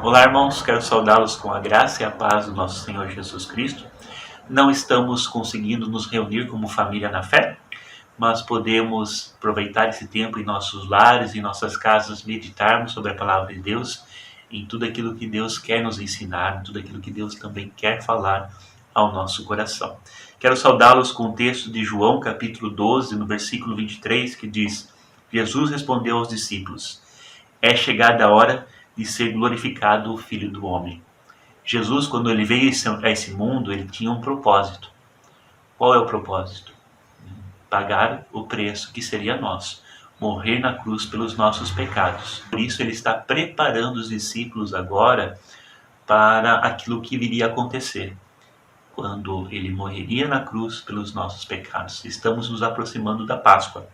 Olá, irmãos, quero saudá-los com a graça e a paz do nosso Senhor Jesus Cristo. Não estamos conseguindo nos reunir como família na fé, mas podemos aproveitar esse tempo em nossos lares, em nossas casas, meditarmos sobre a palavra de Deus, em tudo aquilo que Deus quer nos ensinar, em tudo aquilo que Deus também quer falar ao nosso coração. Quero saudá-los com o texto de João, capítulo 12, no versículo 23, que diz: Jesus respondeu aos discípulos: é chegada a hora de ser glorificado o Filho do Homem. Jesus, quando ele veio a esse mundo, ele tinha um propósito. Qual é o propósito? Pagar o preço que seria nosso, morrer na cruz pelos nossos pecados. Por isso ele está preparando os discípulos agora para aquilo que viria a acontecer, quando ele morreria na cruz pelos nossos pecados. Estamos nos aproximando da Páscoa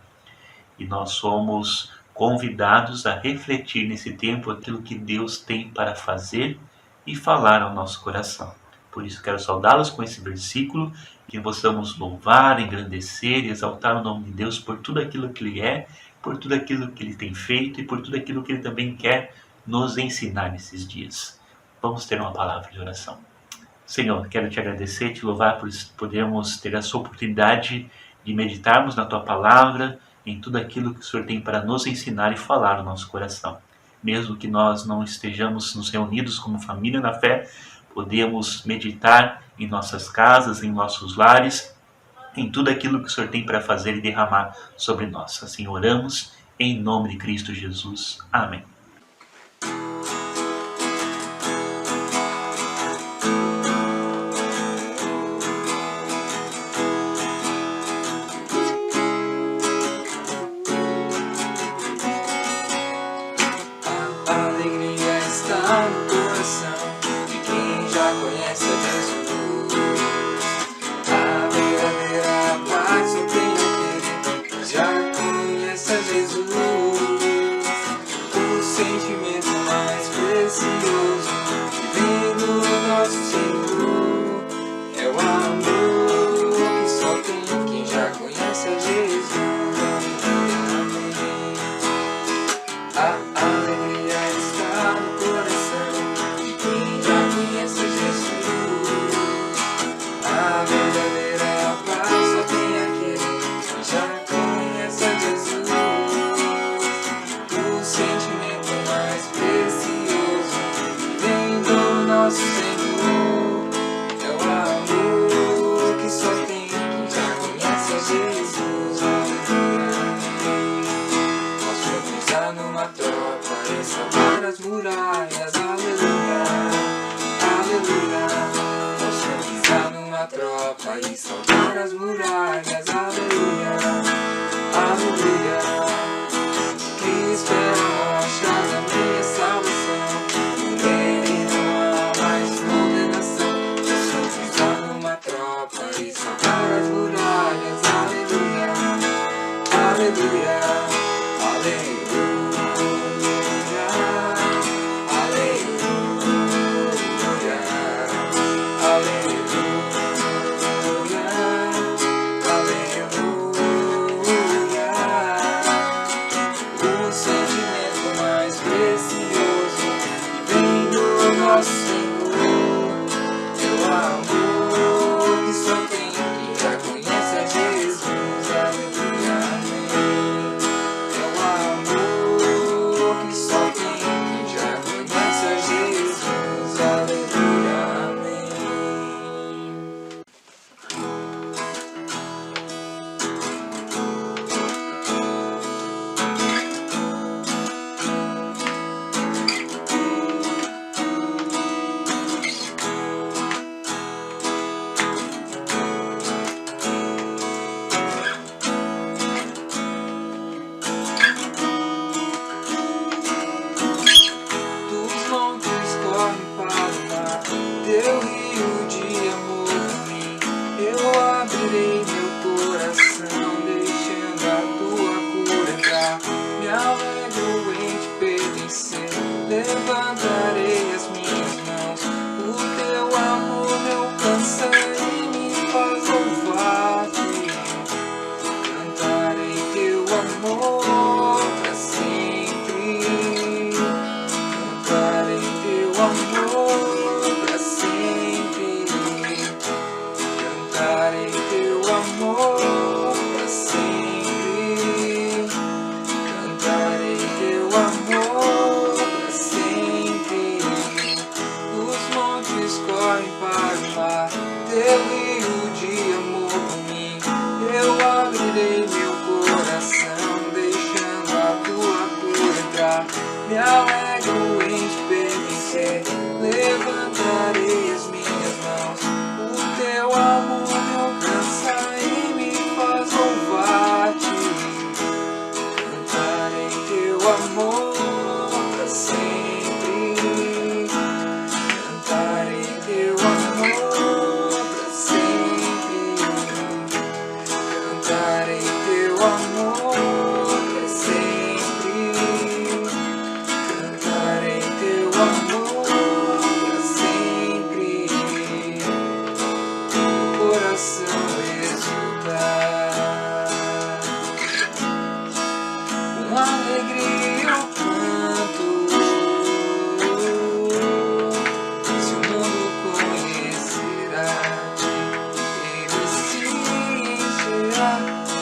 e nós somos convidados a refletir nesse tempo aquilo que Deus tem para fazer e falar ao nosso coração. Por isso quero saudá-los com esse versículo, que possamos louvar, engrandecer e exaltar o nome de Deus por tudo aquilo que Ele é, por tudo aquilo que Ele tem feito e por tudo aquilo que Ele também quer nos ensinar nesses dias. Vamos ter uma palavra de oração. Senhor, quero te agradecer, te louvar por podermos ter essa oportunidade de meditarmos na Tua palavra, em tudo aquilo que o Senhor tem para nos ensinar e falar no nosso coração. Mesmo que nós não estejamos nos reunidos como família na fé, podemos meditar em nossas casas, em nossos lares, em tudo aquilo que o Senhor tem para fazer e derramar sobre nós. Assim oramos, em nome de Cristo Jesus. Amém. E saltar as muralhas, aleluia, aleluia. Que espera rochas a minha salvação, nele não há mais condenação. Posso pisar numa tropa e saltar as muralhas, aleluia, aleluia, aleluia, aleluia, aleluia. amor pra sempre. Cantarei teu amor pra sempre. Cantarei teu amor pra sempre. Os montes correm para o mar, teu rio de amor por mim. Eu abrirei meu coração, deixando a tua cura entrar. Me alegro em te pertencer, levantarei as minhas mãos. O teu amor me alcança e me faz louvar-te. Cantarei teu amor pra sempre. Cantarei teu amor pra sempre. Cantarei teu amor pra sempre. Cantarei teu amor pra sempre. O coração exultar, com alegria eu canto. Se o mundo conhecerá-te, ele se encherá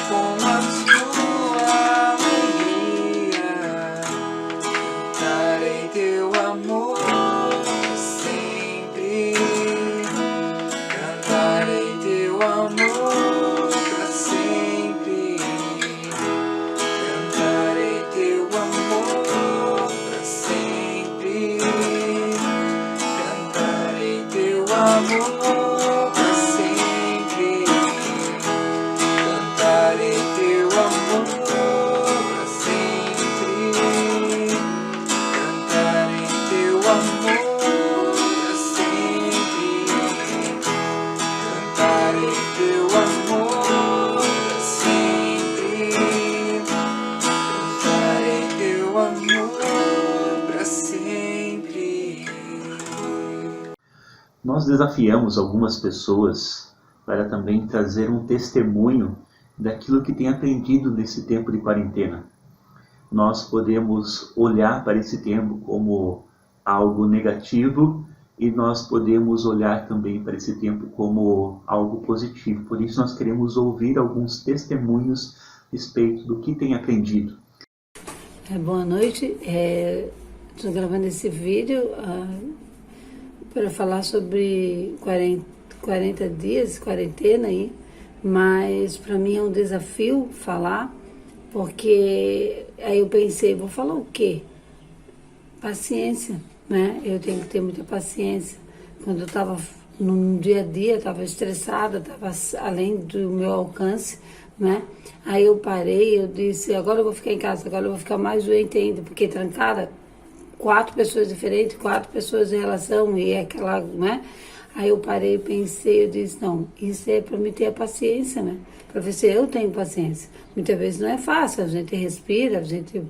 com a sua alegria. Cantarei teu amor pra sempre. Cantarei teu amor pra sempre. Cantarei teu amor pra sempre. Cantarei teu amor pra sempre. Cantarei teu amor pra sempre. Cantarei teu amor pra sempre. Cantarei teu amor pra sempre. Cantarei teu amor pra sempre. Nós desafiamos algumas pessoas para também trazer um testemunho daquilo que tem aprendido nesse tempo de quarentena. Nós podemos olhar para esse tempo como algo negativo e nós podemos olhar também para esse tempo como algo positivo. Por isso nós queremos ouvir alguns testemunhos a respeito do que tem aprendido. Boa noite, estou gravando esse vídeo para falar sobre 40 dias de quarentena aí, mas para mim é um desafio falar, porque aí eu pensei, vou falar o quê? Paciência, né? Eu tenho que ter muita paciência. Quando eu estava no dia a dia, estava estressada, estava além do meu alcance, né? Aí eu parei, eu disse, agora eu vou ficar em casa, agora eu vou ficar mais doente ainda, porque trancada, 4 pessoas diferentes, 4 pessoas em relação, e aquela, né? Aí eu parei, pensei, eu disse, não, isso é para me ter a paciência, né? Para ver se eu tenho paciência. Muitas vezes não é fácil, a gente respira, a gente,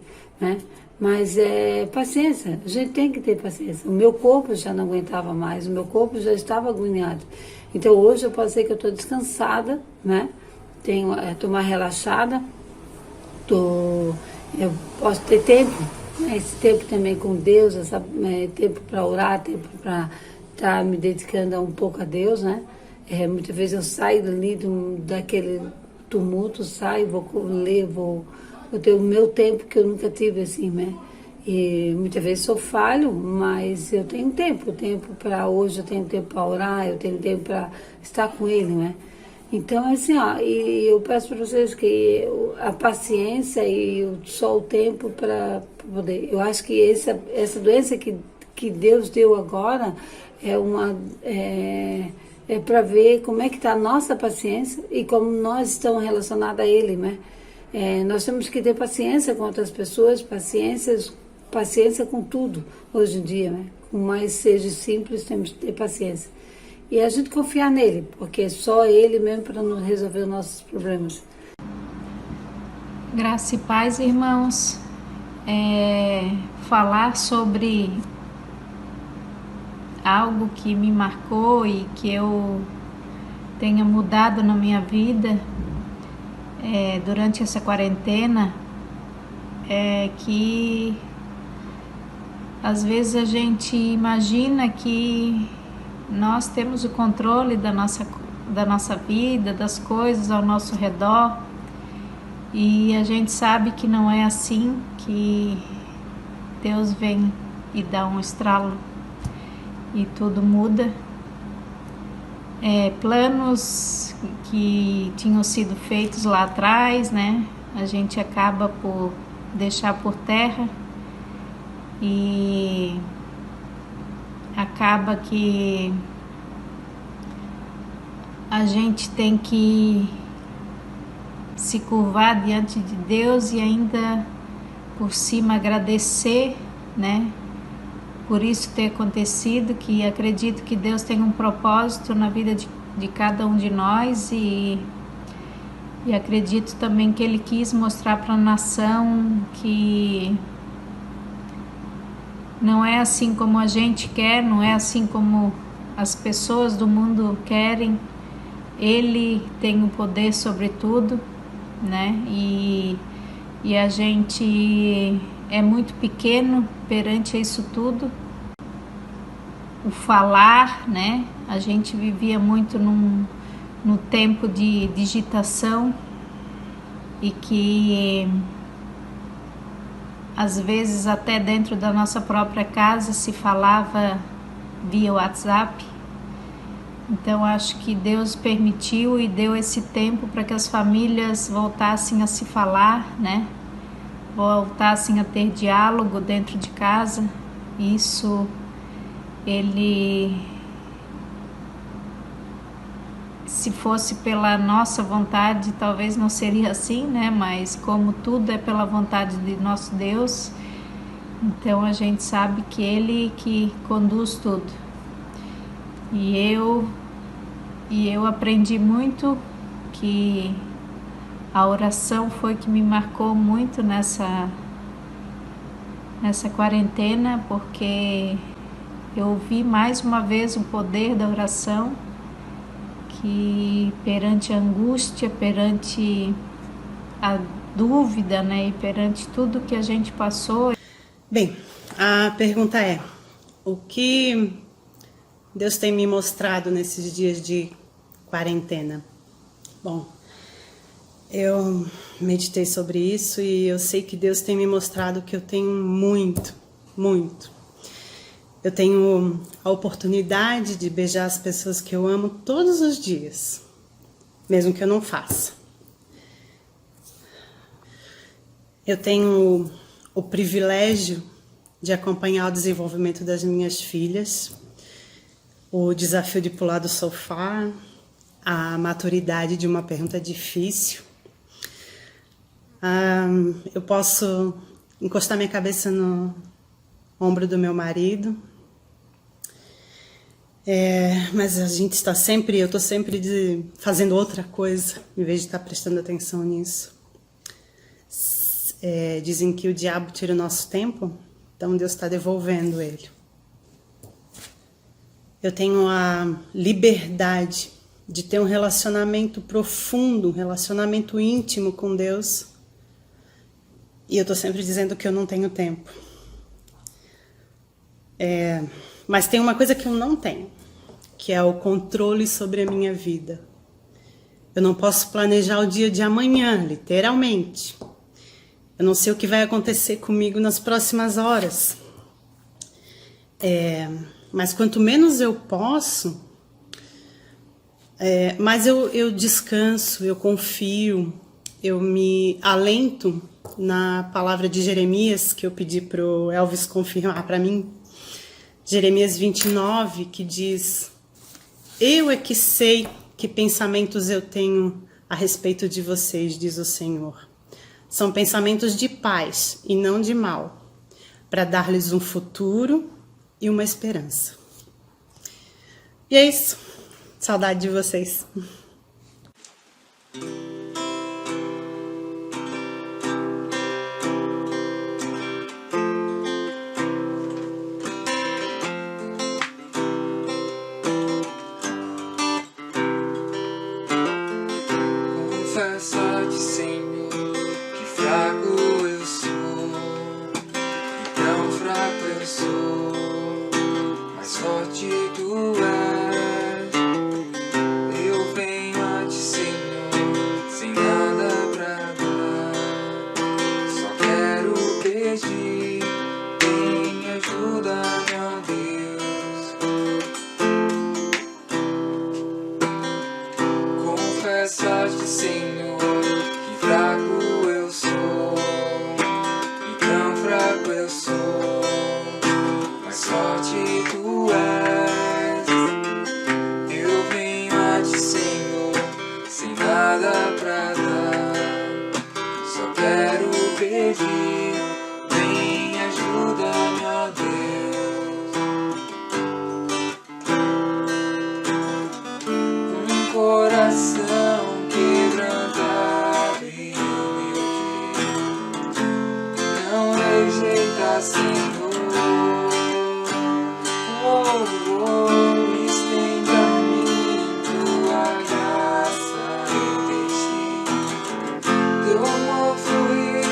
né? Mas é paciência, a gente tem que ter paciência. O meu corpo já não aguentava mais, o meu corpo já estava agoniado. Então hoje eu posso dizer que eu estou descansada, né? Estou mais relaxada, eu posso ter tempo, esse tempo também com Deus, tempo para orar, tempo para estar me dedicando um pouco a Deus, né? Muitas vezes eu saio dali daquele tumulto, saio, vou ler, vou ter o meu tempo que eu nunca tive assim, né? E muitas vezes sou falho, mas eu tenho tempo para hoje, eu tenho tempo para orar, eu tenho tempo para estar com Ele, né? Então, assim, ó, e eu peço para vocês que a paciência e só o tempo para poder. Eu acho que essa doença que Deus deu agora é para ver como é que está a nossa paciência e como nós estamos relacionados a Ele, né? Nós temos que ter paciência com outras pessoas, paciência com tudo hoje em dia, né? Por mais seja simples, temos que ter paciência. E a gente confiar nele, porque é só ele mesmo para nos resolver os nossos problemas. Graça e paz, irmãos. Falar sobre algo que me marcou e que eu tenha mudado na minha vida durante essa quarentena é que às vezes a gente imagina que nós temos o controle da nossa vida, das coisas ao nosso redor, e a gente sabe que não é assim, que Deus vem e dá um estralo e tudo muda. Planos que tinham sido feitos lá atrás, né? A gente acaba por deixar por terra e acaba que a gente tem que se curvar diante de Deus e ainda por cima agradecer, né? Por isso ter acontecido, que acredito que Deus tem um propósito na vida de cada um de nós e acredito também que Ele quis mostrar para a nação que não é assim como a gente quer, não é assim como as pessoas do mundo querem. Ele tem o poder sobre tudo, né? E a gente é muito pequeno perante isso tudo. O falar, né? A gente vivia muito no tempo de digitação e que às vezes até dentro da nossa própria casa se falava via WhatsApp. Então acho que Deus permitiu e deu esse tempo para que as famílias voltassem a se falar, né? Voltassem a ter diálogo dentro de casa. Isso, se fosse pela nossa vontade, talvez não seria assim, né? Mas como tudo é pela vontade de nosso Deus, então a gente sabe que Ele que conduz tudo. E eu aprendi muito que a oração foi que me marcou muito nessa quarentena, porque eu vi mais uma vez o poder da oração, que perante a angústia, perante a dúvida, né, e perante tudo que a gente passou. Bem, a pergunta é: o que Deus tem me mostrado nesses dias de quarentena? Bom, eu meditei sobre isso e eu sei que Deus tem me mostrado que eu tenho muito. Eu tenho a oportunidade de beijar as pessoas que eu amo todos os dias, mesmo que eu não faça. Eu tenho o privilégio de acompanhar o desenvolvimento das minhas filhas, o desafio de pular do sofá, a maturidade de uma pergunta difícil. Eu posso encostar minha cabeça no ombro do meu marido, mas a gente está sempre, eu estou sempre fazendo outra coisa, em vez de estar prestando atenção nisso. Dizem que o diabo tira o nosso tempo, então Deus está devolvendo ele. Eu tenho a liberdade de ter um relacionamento profundo, um relacionamento íntimo com Deus, e eu estou sempre dizendo que eu não tenho tempo. Mas tem uma coisa que eu não tenho, que é o controle sobre a minha vida. Eu não posso planejar o dia de amanhã, literalmente. Eu não sei o que vai acontecer comigo nas próximas horas. Mas quanto menos eu posso, mais eu descanso, eu confio, eu me alento na palavra de Jeremias, que eu pedi para o Elvis confirmar para mim. Jeremias 29, que diz: eu é que sei que pensamentos eu tenho a respeito de vocês, diz o Senhor. São pensamentos de paz e não de mal, para dar-lhes um futuro e uma esperança. E é isso. Saudade de vocês. Confessa-te, Senhor, que fraco eu sou, e tão fraco eu sou. sorte tu és. Eu venho a ti, Senhor, sem nada pra dar. Só quero pedir, vem me ajuda, meu Deus. Confesso a ti, Senhor, que fraco eu sou, e tão fraco eu sou, mas sorte tu és. Eu venho a ti, Senhor, sem nada pra dar. Só quero pedir, vem ajuda, meu Deus. Um coração quebrantado e humilde, não rejeita, Senhor. Estende a mim tua graça e deixe teu amor fluir.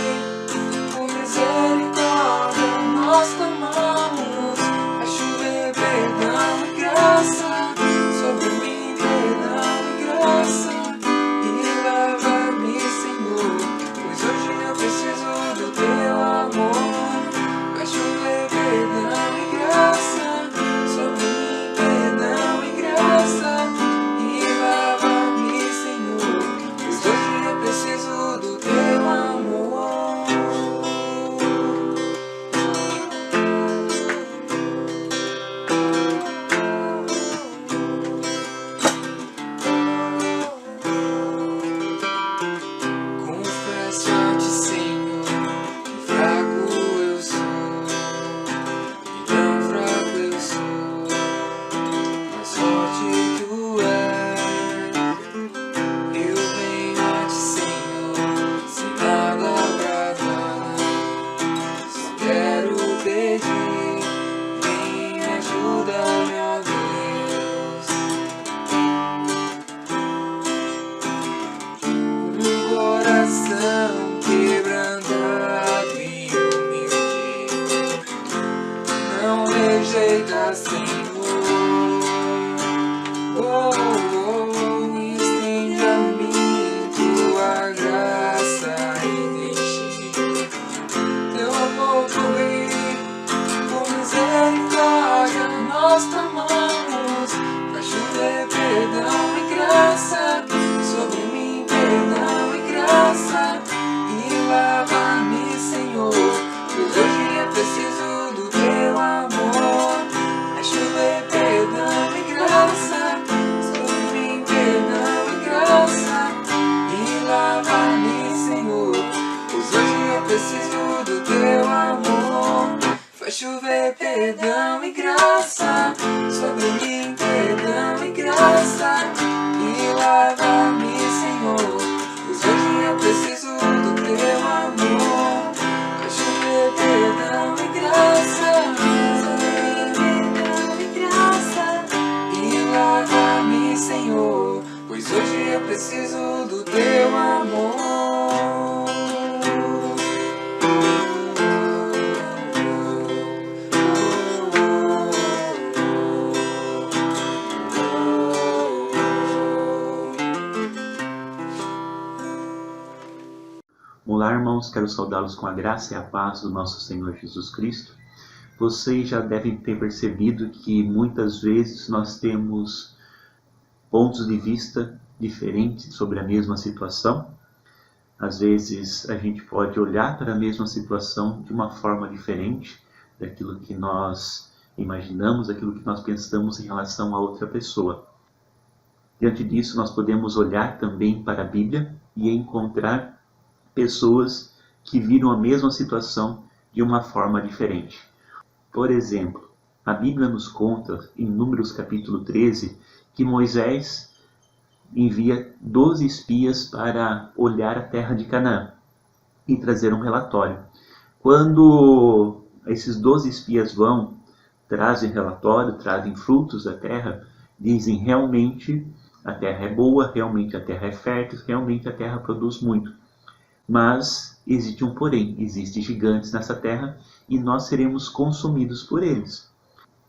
Por misericórdia nós clamamos, a chover perdão e graça sobre mim, perdão e graça. E lava-me, Senhor, pois hoje eu preciso do teu amor. Vai chover perdão e graça sobre mim, perdão e graça. E lava-me, Senhor, pois hoje eu preciso do teu amor. Confesso a ti, Senhor, que fraco eu sou, e tão fraco eu sou, mas sorte tu és. Eu venho a ti, Senhor, sem nada pra dar. Só quero pedir, vem me ajuda, meu Deus. Um coração quebrantado e humilde, não rejeita, Senhor. Estende a mim tua graça e deixe teu amor fluir. Por misericórdia nós clamamos, pra chover perdão e graça sobre mim, perdão e graça. E lava-me, Senhor, pois hoje eu preciso do teu amor. Vai chover perdão e graça sobre mim, perdão e graça. E lava-me, Senhor, pois hoje eu preciso do teu amor. Faz chover perdão e graça sobre mim, perdão e graça. E lava-me, Senhor, pois hoje eu preciso do teu amor. Faz chover perdão e graça sobre mim, perdão e graça. E lava-me, Senhor, pois hoje eu preciso do teu amor. Olá, irmãos, quero saudá-los com a graça e a paz do nosso Senhor Jesus Cristo. Vocês já devem ter percebido que muitas vezes nós temos pontos de vista diferentes sobre a mesma situação. Às vezes a gente pode olhar para a mesma situação de uma forma diferente daquilo que nós imaginamos, daquilo que nós pensamos em relação a outra pessoa. Diante disso, nós podemos olhar também para a Bíblia e encontrar pessoas que viram a mesma situação de uma forma diferente. Por exemplo, a Bíblia nos conta, em Números capítulo 13, que Moisés envia 12 espias para olhar a terra de Canaã e trazer um relatório. Quando esses 12 espias vão, trazem relatório, trazem frutos da terra, dizem realmente a terra é boa, realmente a terra é fértil, realmente a terra produz muito. Mas existe um porém, existem gigantes nessa terra e nós seremos consumidos por eles.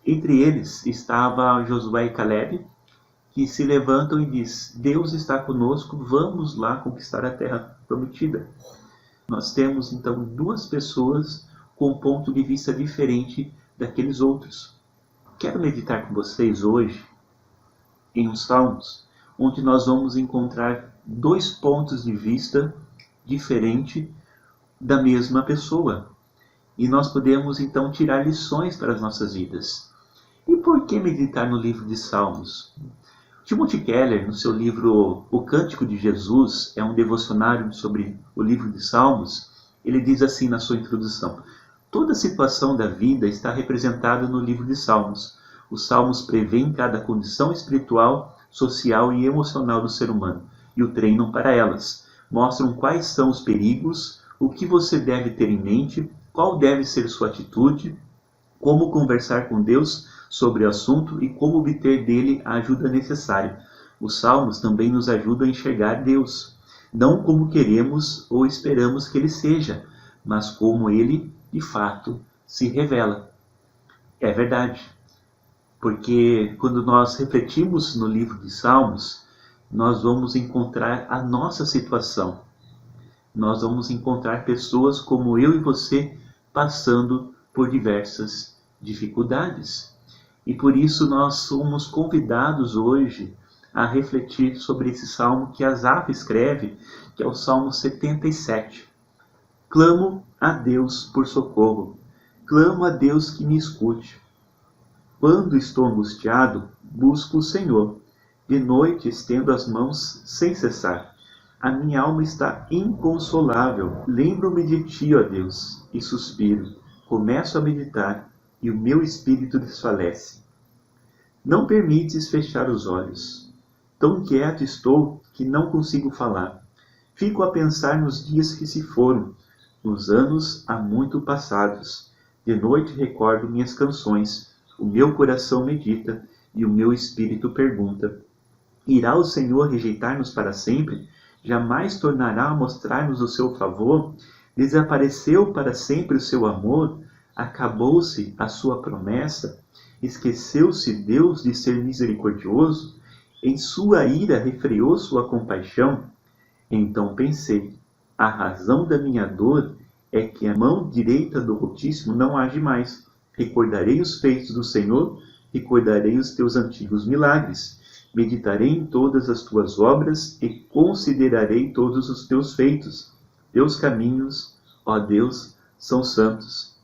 Entre eles estava Josué e Caleb, que se levantam e diz: Deus está conosco, vamos lá conquistar a terra prometida. Nós temos então duas pessoas com um ponto de vista diferente daqueles outros. Quero meditar com vocês hoje em uns salmos, onde nós vamos encontrar dois pontos de vista diferentes da mesma pessoa. E nós podemos então tirar lições para as nossas vidas. E por que meditar no livro de Salmos? Timothy Keller, no seu livro O Cântico de Jesus, é um devocionário sobre o livro de Salmos, ele diz assim na sua introdução: toda situação da vida está representada no livro de Salmos. Os Salmos prevêem cada condição espiritual, social e emocional do ser humano e o treinam para elas. Mostram quais são os perigos, o que você deve ter em mente, qual deve ser sua atitude, como conversar com Deus sobre o assunto e como obter dele a ajuda necessária. Os Salmos também nos ajudam a enxergar Deus, não como queremos ou esperamos que Ele seja, mas como Ele, de fato, se revela. É verdade, porque quando nós refletimos no livro de Salmos, nós vamos encontrar a nossa situação. Nós vamos encontrar pessoas como eu e você passando por diversas dificuldades. E por isso nós somos convidados hoje a refletir sobre esse salmo que Asaf escreve, que é o Salmo 77. Clamo a Deus por socorro, clamo a Deus que me escute. Quando estou angustiado, busco o Senhor. De noite estendo as mãos sem cessar. A minha alma está inconsolável. Lembro-me de ti, ó Deus, e suspiro. Começo a meditar e o meu espírito desfalece. Não permites fechar os olhos. Tão quieto estou que não consigo falar. Fico a pensar nos dias que se foram, nos anos há muito passados. De noite recordo minhas canções. O meu coração medita e o meu espírito pergunta: irá o Senhor rejeitar-nos para sempre? Jamais tornará a mostrar-nos o seu favor? Desapareceu para sempre o seu amor? Acabou-se a sua promessa? Esqueceu-se Deus de ser misericordioso? Em sua ira refreou sua compaixão? Então pensei: a razão da minha dor é que a mão direita do Altíssimo não age mais. Recordarei os feitos do Senhor, recordarei os teus antigos milagres. Meditarei em todas as tuas obras e considerarei todos os teus feitos. Teus caminhos, ó Deus, são santos.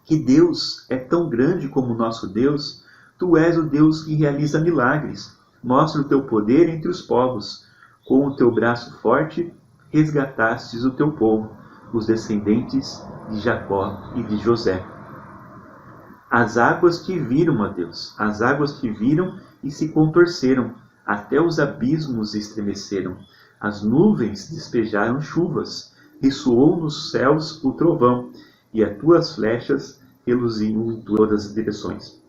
Que Deus é tão grande como o nosso Deus? Tu és o Deus que realiza milagres. Mostra o teu poder entre os povos. Com o teu braço forte, resgatastes o teu povo, os descendentes de Jacó e de José. As águas te viram, ó Deus, as águas te viram e se contorceram, até os abismos estremeceram. As nuvens despejaram chuvas, ressoou nos céus o trovão, e as tuas flechas reluziam em todas as direções.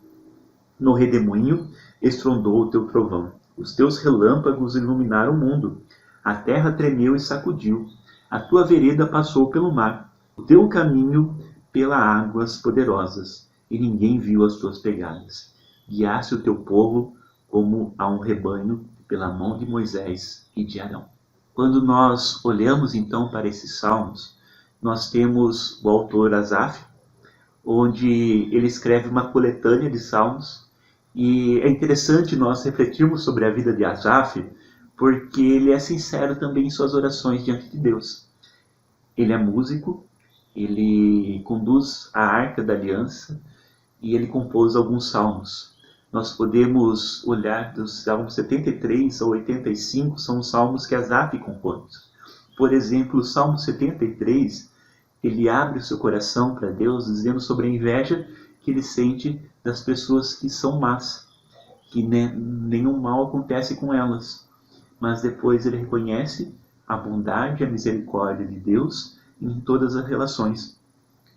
No redemoinho estrondou o teu trovão, os teus relâmpagos iluminaram o mundo. A terra tremeu e sacudiu, a tua vereda passou pelo mar, o teu caminho pelas águas poderosas, e ninguém viu as tuas pegadas. Guiaste o teu povo como a um rebanho pela mão de Moisés e de Arão. Quando nós olhamos então para esses salmos, nós temos o autor Asaf, onde ele escreve uma coletânea de salmos, e é interessante nós refletirmos sobre a vida de Asaf, porque ele é sincero também em suas orações diante de Deus. Ele é músico, ele conduz a Arca da Aliança e ele compôs alguns salmos. Nós podemos olhar dos salmos 73 ao 85, são os salmos que Asaf compôs. Por exemplo, o Salmo 73, ele abre o seu coração para Deus, dizendo sobre a inveja que ele sente das pessoas que são más, que nenhum mal acontece com elas. Mas depois ele reconhece a bondade e a misericórdia de Deus em todas as relações.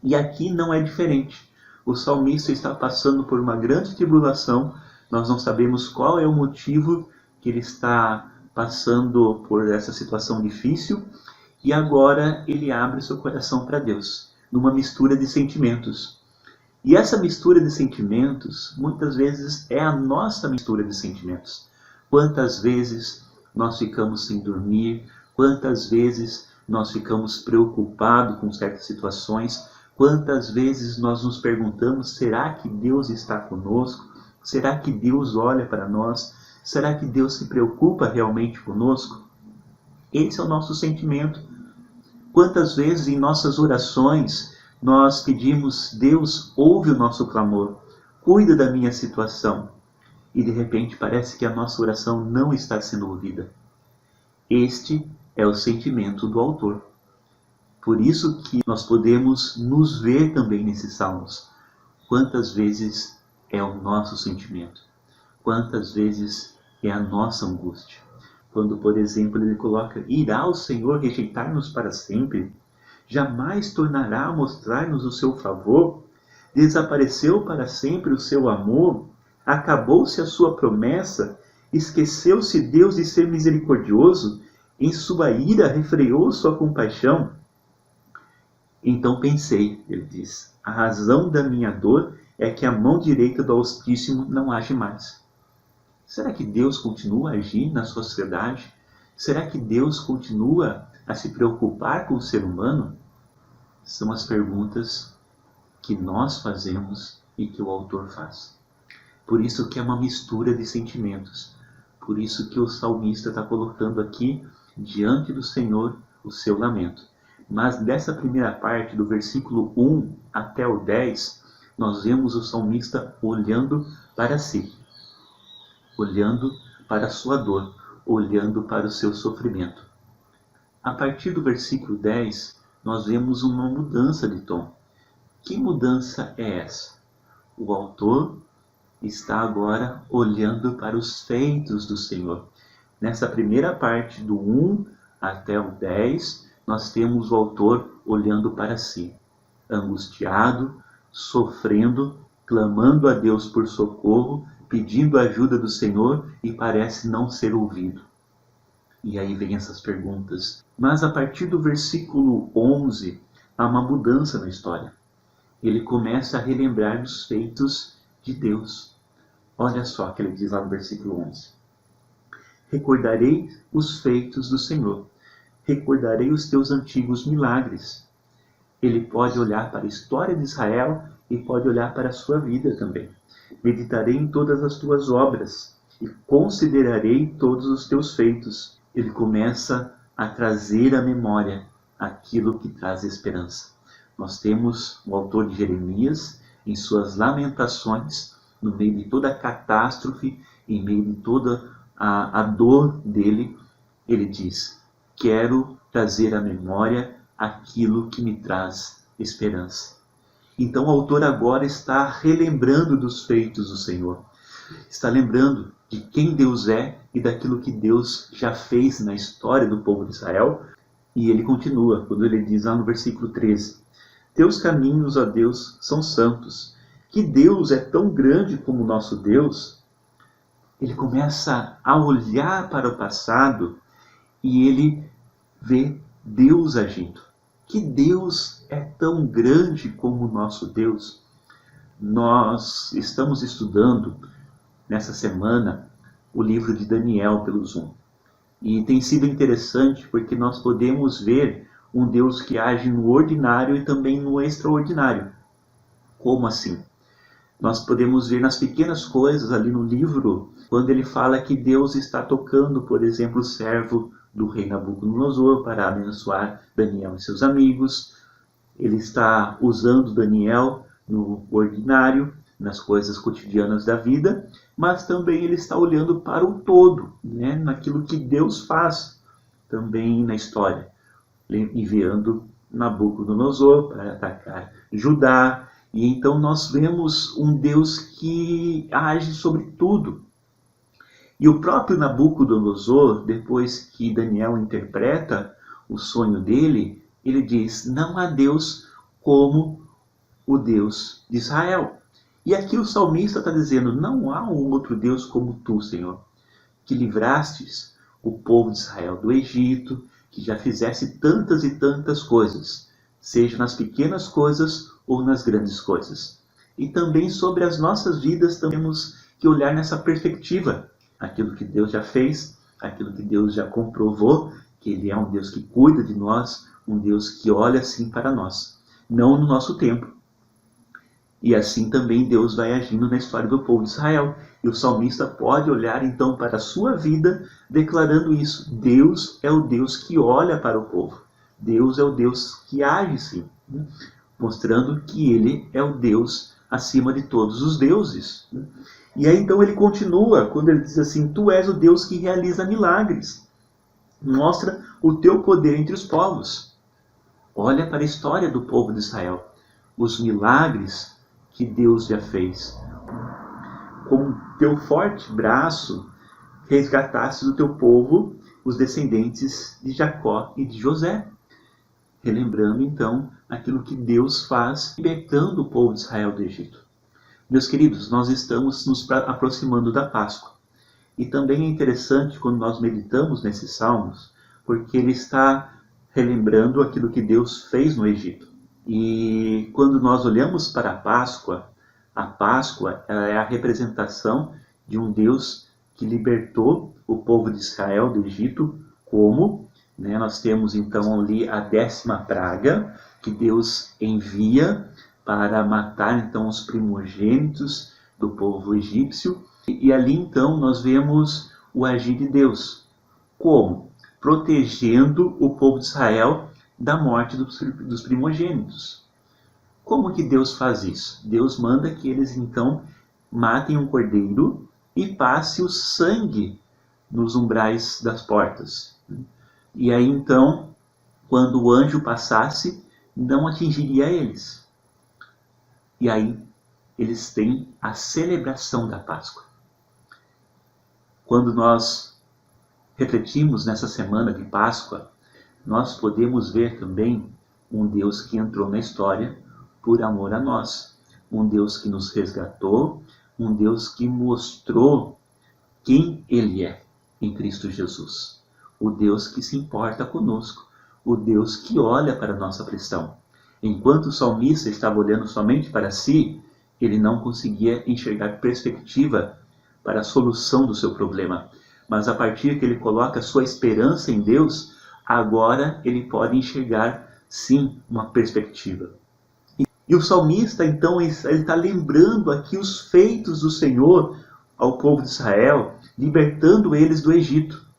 E aqui não é diferente. O salmista está passando por uma grande tribulação, nós não sabemos qual é o motivo que ele está passando por essa situação difícil, e agora ele abre seu coração para Deus, numa mistura de sentimentos. E essa mistura de sentimentos, muitas vezes, é a nossa mistura de sentimentos. Quantas vezes nós ficamos sem dormir, quantas vezes nós ficamos preocupados com certas situações, quantas vezes nós nos perguntamos, será que Deus está conosco? Será que Deus olha para nós? Será que Deus se preocupa realmente conosco? Esse é o nosso sentimento. Quantas vezes em nossas orações nós pedimos, Deus, ouve o nosso clamor, cuida da minha situação. E de repente parece que a nossa oração não está sendo ouvida. Este é o sentimento do autor. Por isso que nós podemos nos ver também nesses salmos. Quantas vezes é o nosso sentimento? Quantas vezes é a nossa angústia? Quando, por exemplo, ele coloca, irá o Senhor rejeitar-nos para sempre? Jamais tornará a mostrar-nos o seu favor? Desapareceu para sempre o seu amor? Acabou-se a sua promessa? Esqueceu-se Deus de ser misericordioso? Em sua ira refreou sua compaixão? Então pensei, ele diz, a razão da minha dor é que a mão direita do Altíssimo não age mais. Será que Deus continua a agir na sociedade? Será que Deus continua a se preocupar com o ser humano? São as perguntas que nós fazemos e que o autor faz. Por isso que é uma mistura de sentimentos. Por isso que o salmista está colocando aqui, diante do Senhor, o seu lamento. Mas dessa primeira parte, do versículo 1 até o 10, nós vemos o salmista olhando para si, olhando para a sua dor, olhando para o seu sofrimento. A partir do versículo 10, nós vemos uma mudança de tom. Que mudança é essa? O autor está agora olhando para os feitos do Senhor. Nessa primeira parte, do 1 até o 10, nós temos o autor olhando para si, angustiado, sofrendo, clamando a Deus por socorro, pedindo a ajuda do Senhor e parece não ser ouvido. E aí vem essas perguntas. Mas a partir do versículo 11, há uma mudança na história. Ele começa a relembrar dos feitos de Deus. Olha só o que ele diz lá no versículo 11. Recordarei os feitos do Senhor. Recordarei os teus antigos milagres. Ele pode olhar para a história de Israel e pode olhar para a sua vida também. Meditarei em todas as tuas obras e considerarei todos os teus feitos. Ele começa a trazer à memória aquilo que traz esperança. Nós temos o autor de Jeremias, em suas lamentações, no meio de toda a catástrofe, em meio de toda a dor dele, ele diz, quero trazer à memória aquilo que me traz esperança. Então o autor agora está relembrando dos feitos do Senhor. Está lembrando de quem Deus é e daquilo que Deus já fez na história do povo de Israel. E ele continua, quando ele diz lá no versículo 13, teus caminhos, ó Deus, são santos. Que Deus é tão grande como o nosso Deus? Ele começa a olhar para o passado e ele vê Deus agindo. Que Deus é tão grande como o nosso Deus? Nós estamos estudando nessa semana o livro de Daniel pelo Zoom. E tem sido interessante porque nós podemos ver um Deus que age no ordinário e também no extraordinário. Como assim? Nós podemos ver nas pequenas coisas ali no livro, quando ele fala que Deus está tocando, por exemplo, o servo do rei Nabucodonosor para abençoar Daniel e seus amigos. Ele está usando Daniel no ordinário, nas coisas cotidianas da vida, mas também ele está olhando para o todo, naquilo que Deus faz também na história, enviando Nabucodonosor para atacar Judá. E então nós vemos um Deus que age sobre tudo. E o próprio Nabucodonosor, depois que Daniel interpreta o sonho dele, ele diz, não há Deus como o Deus de Israel. E aqui o salmista está dizendo, não há um outro Deus como tu, Senhor, que livrastes o povo de Israel do Egito, que já fizesse tantas e tantas coisas, seja nas pequenas coisas ou nas grandes coisas. E também sobre as nossas vidas temos que olhar nessa perspectiva. Aquilo que Deus já fez, aquilo que Deus já comprovou, que Ele é um Deus que cuida de nós, um Deus que olha assim para nós, não no nosso tempo. E assim também Deus vai agindo na história do povo de Israel. E o salmista pode olhar então para a sua vida declarando isso. Deus é o Deus que olha para o povo. Deus é o Deus que age sim, mostrando que Ele é o Deus acima de todos os deuses. E aí então ele continua, quando ele diz assim, tu és o Deus que realiza milagres. Mostra o teu poder entre os povos. Olha para a história do povo de Israel. Os milagres que Deus já fez. Com teu forte braço, resgataste do teu povo os descendentes de Jacó e de José. Relembrando então aquilo que Deus faz, libertando o povo de Israel do Egito. Meus queridos, nós estamos nos aproximando da Páscoa. E também é interessante quando nós meditamos nesses salmos, porque ele está relembrando aquilo que Deus fez no Egito. E quando nós olhamos para a Páscoa ela é a representação de um Deus que libertou o povo de Israel do Egito, como nós temos então ali a 10ª praga, que Deus envia para matar então os primogênitos do povo egípcio. E ali então nós vemos o agir de Deus. Como? Protegendo o povo de Israel da morte dos primogênitos. Como que Deus faz isso? Deus manda que eles então matem um cordeiro e passe o sangue nos umbrais das portas. E aí então, quando o anjo passasse, não atingiria eles. E aí eles têm a celebração da Páscoa. Quando nós refletimos nessa semana de Páscoa, nós podemos ver também um Deus que entrou na história por amor a nós. Um Deus que nos resgatou, um Deus que mostrou quem Ele é em Cristo Jesus. O Deus que se importa conosco, o Deus que olha para a nossa aflição. Enquanto o salmista estava olhando somente para si, ele não conseguia enxergar perspectiva para a solução do seu problema. Mas a partir que ele coloca sua esperança em Deus, agora ele pode enxergar, sim, uma perspectiva. E o salmista, então, ele está lembrando aqui os feitos do Senhor ao povo de Israel, libertando eles do Egito.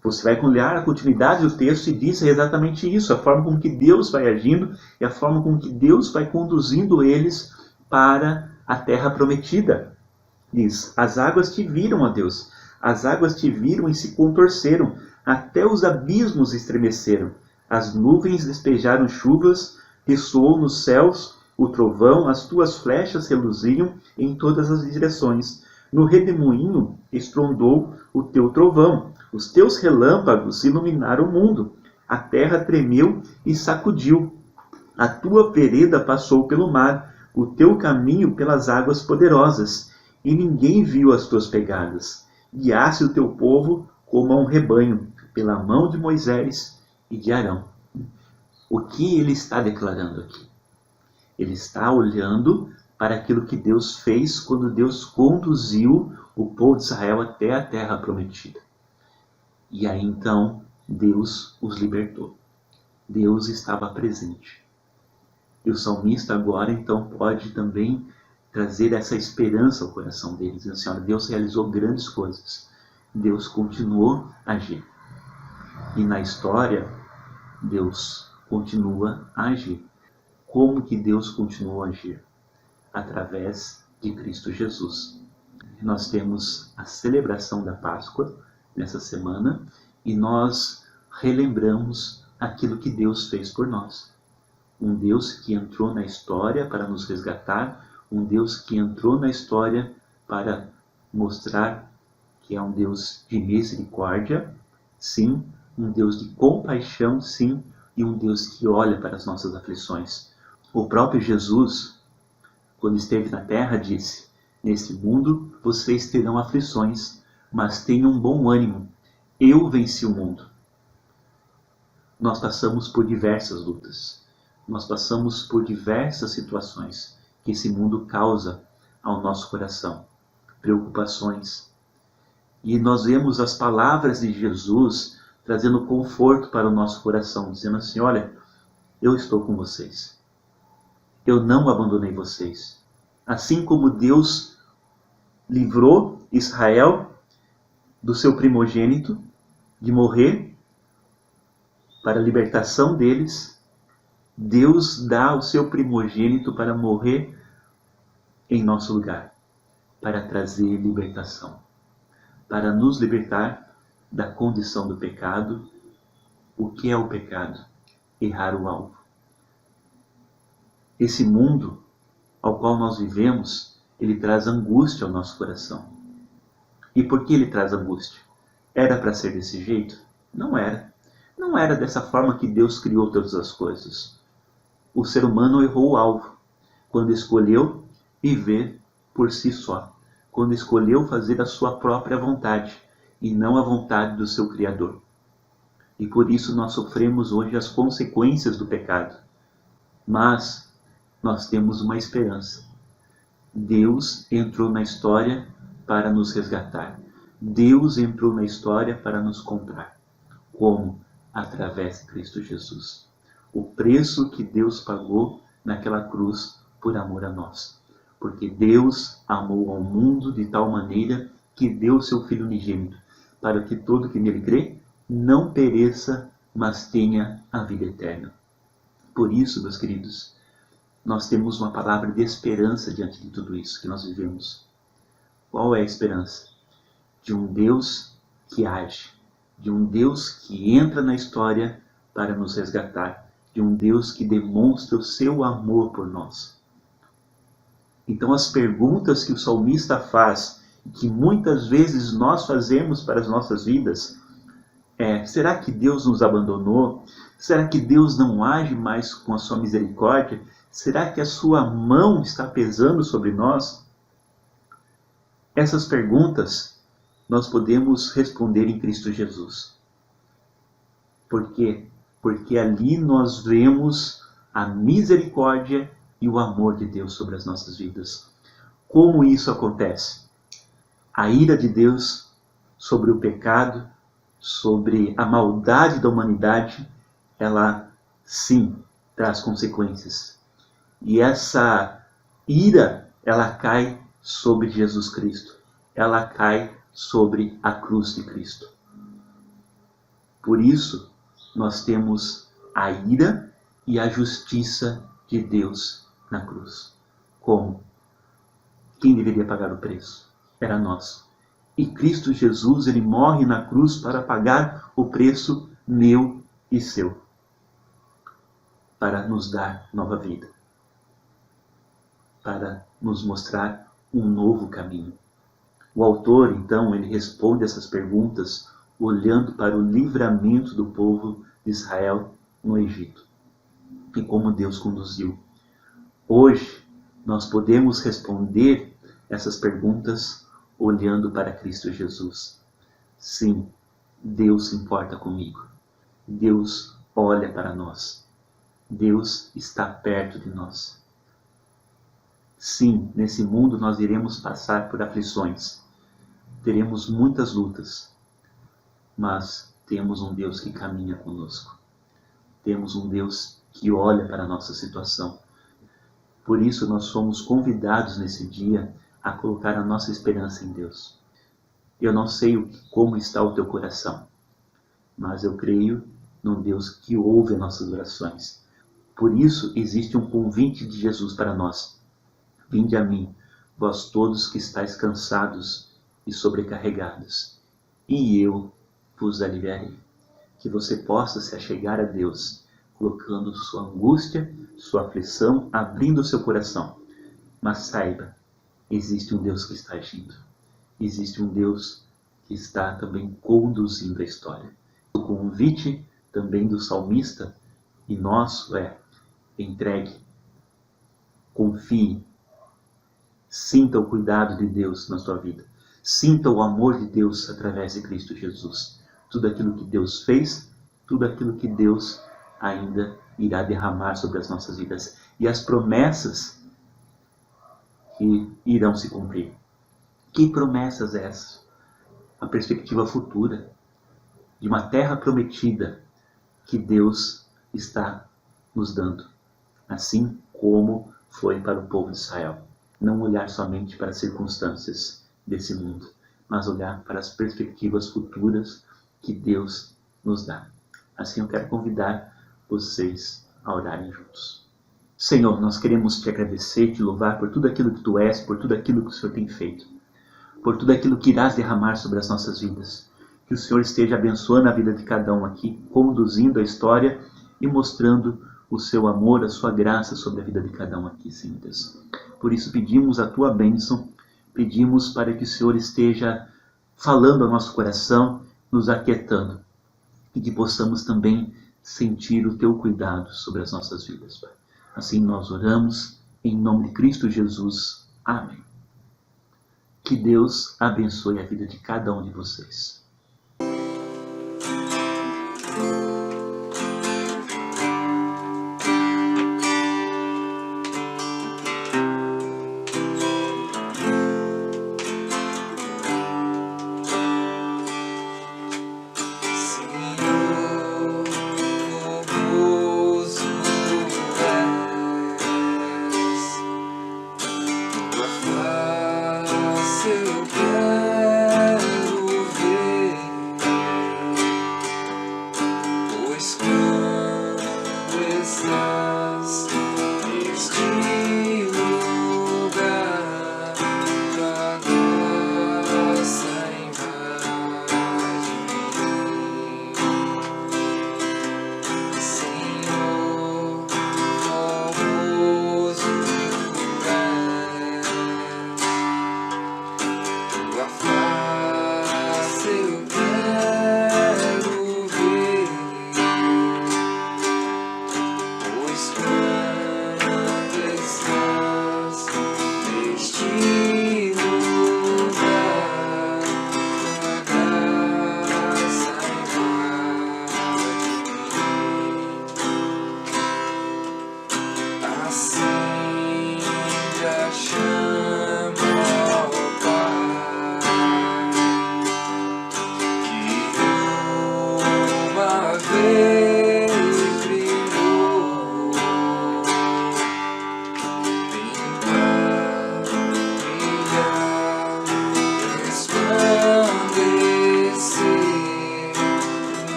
Você vai olhar a continuidade do texto e diz exatamente isso, a forma com que Deus vai agindo e a forma com que Deus vai conduzindo eles para a terra prometida. Diz, as águas te viram, ó Deus, as águas te viram e se contorceram, até os abismos estremeceram, as nuvens despejaram chuvas, ressoou nos céus o trovão, as tuas flechas reluziam em todas as direções. No redemoinho estrondou o teu trovão, os teus relâmpagos iluminaram o mundo, a terra tremeu e sacudiu. A tua vereda passou pelo mar, o teu caminho pelas águas poderosas, e ninguém viu as tuas pegadas. Guiaste o teu povo como a um rebanho, pela mão de Moisés e de Arão. O que ele está declarando aqui? Ele está olhando para aquilo que Deus fez quando Deus conduziu o povo de Israel até a terra prometida. E aí então Deus os libertou. Deus estava presente. E o salmista agora então pode também trazer essa esperança ao coração deles. Dizendo assim, olha, Deus realizou grandes coisas. Deus continuou a agir. E na história, Deus continua a agir. Como que Deus continuou a agir? Através de Cristo Jesus. Nós temos a celebração da Páscoa nessa semana e nós relembramos aquilo que Deus fez por nós. Um Deus que entrou na história para nos resgatar, um Deus que entrou na história para mostrar que é um Deus de misericórdia, sim, um Deus de compaixão, sim, e um Deus que olha para as nossas aflições. O próprio Jesus, quando esteve na terra, disse, neste mundo vocês terão aflições, mas tenham bom ânimo, eu venci o mundo. Nós passamos por diversas lutas, nós passamos por diversas situações que esse mundo causa ao nosso coração, preocupações. E nós vemos as palavras de Jesus trazendo conforto para o nosso coração, dizendo assim: olha, eu estou com vocês. Eu não abandonei vocês. Assim como Deus livrou Israel do seu primogênito de morrer para a libertação deles, Deus dá o seu primogênito para morrer em nosso lugar, para trazer libertação, para nos libertar da condição do pecado. O que é o pecado? Errar o alvo. Esse mundo ao qual nós vivemos, ele traz angústia ao nosso coração. E por que ele traz angústia? Era para ser desse jeito? Não era. Não era dessa forma que Deus criou todas as coisas. O ser humano errou o alvo quando escolheu viver por si só, quando escolheu fazer a sua própria vontade e não a vontade do seu Criador. E por isso nós sofremos hoje as consequências do pecado. Mas nós temos uma esperança. Deus entrou na história para nos resgatar. Deus entrou na história para nos comprar. Como? Através de Cristo Jesus. O preço que Deus pagou naquela cruz por amor a nós. Porque Deus amou ao mundo de tal maneira que deu seu Filho unigênito, para que todo que nele crê não pereça, mas tenha a vida eterna. Por isso, meus queridos, nós temos uma palavra de esperança diante de tudo isso que nós vivemos. Qual é a esperança? De um Deus que age, de um Deus que entra na história para nos resgatar, de um Deus que demonstra o seu amor por nós. Então as perguntas que o salmista faz, que muitas vezes nós fazemos para as nossas vidas, será que Deus nos abandonou? Será que Deus não age mais com a sua misericórdia? Será que a sua mão está pesando sobre nós? Essas perguntas nós podemos responder em Cristo Jesus. Por quê? Porque ali nós vemos a misericórdia e o amor de Deus sobre as nossas vidas. Como isso acontece? A ira de Deus sobre o pecado, sobre a maldade da humanidade, ela sim traz consequências. E essa ira, ela cai sobre Jesus Cristo. Ela cai sobre a cruz de Cristo. Por isso, nós temos a ira e a justiça de Deus na cruz. Como? Quem deveria pagar o preço? Era nós. E Cristo Jesus, ele morre na cruz para pagar o preço meu e seu, para nos dar nova vida, para nos mostrar um novo caminho. O autor, então, ele responde essas perguntas olhando para o livramento do povo de Israel no Egito e como Deus conduziu. Hoje, nós podemos responder essas perguntas olhando para Cristo Jesus. Sim, Deus se importa comigo. Deus olha para nós. Deus está perto de nós. Sim, nesse mundo nós iremos passar por aflições. Teremos muitas lutas. Mas temos um Deus que caminha conosco. Temos um Deus que olha para a nossa situação. Por isso nós somos convidados nesse dia a colocar a nossa esperança em Deus. Eu não sei como está o teu coração, mas eu creio num Deus que ouve as nossas orações. Por isso existe um convite de Jesus para nós. Vinde a mim, vós todos que estáis cansados e sobrecarregados, e eu vos aliviarei. Que você possa se achegar a Deus, colocando sua angústia, sua aflição, abrindo o seu coração. Mas saiba, existe um Deus que está agindo. Existe um Deus que está também conduzindo a história. O convite também do salmista e nosso entregue, confie, sinta o cuidado de Deus na sua vida. Sinta o amor de Deus através de Cristo Jesus. Tudo aquilo que Deus fez, tudo aquilo que Deus ainda irá derramar sobre as nossas vidas. E as promessas que irão se cumprir. Que promessas essas? A perspectiva futura de uma terra prometida que Deus está nos dando, assim como foi para o povo de Israel. Não olhar somente para as circunstâncias desse mundo, mas olhar para as perspectivas futuras que Deus nos dá. Assim eu quero convidar vocês a orarem juntos. Senhor, nós queremos te agradecer, te louvar por tudo aquilo que tu és, por tudo aquilo que o Senhor tem feito, por tudo aquilo que irás derramar sobre as nossas vidas. Que o Senhor esteja abençoando a vida de cada um aqui, conduzindo a história e mostrando o seu amor, a sua graça sobre a vida de cada um aqui, Senhor Deus. Por isso pedimos a tua bênção, pedimos para que o Senhor esteja falando ao nosso coração, nos aquietando, e que possamos também sentir o teu cuidado sobre as nossas vidas, Pai. Assim nós oramos, em nome de Cristo Jesus. Amém. Que Deus abençoe a vida de cada um de vocês.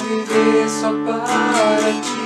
Viver só para ti.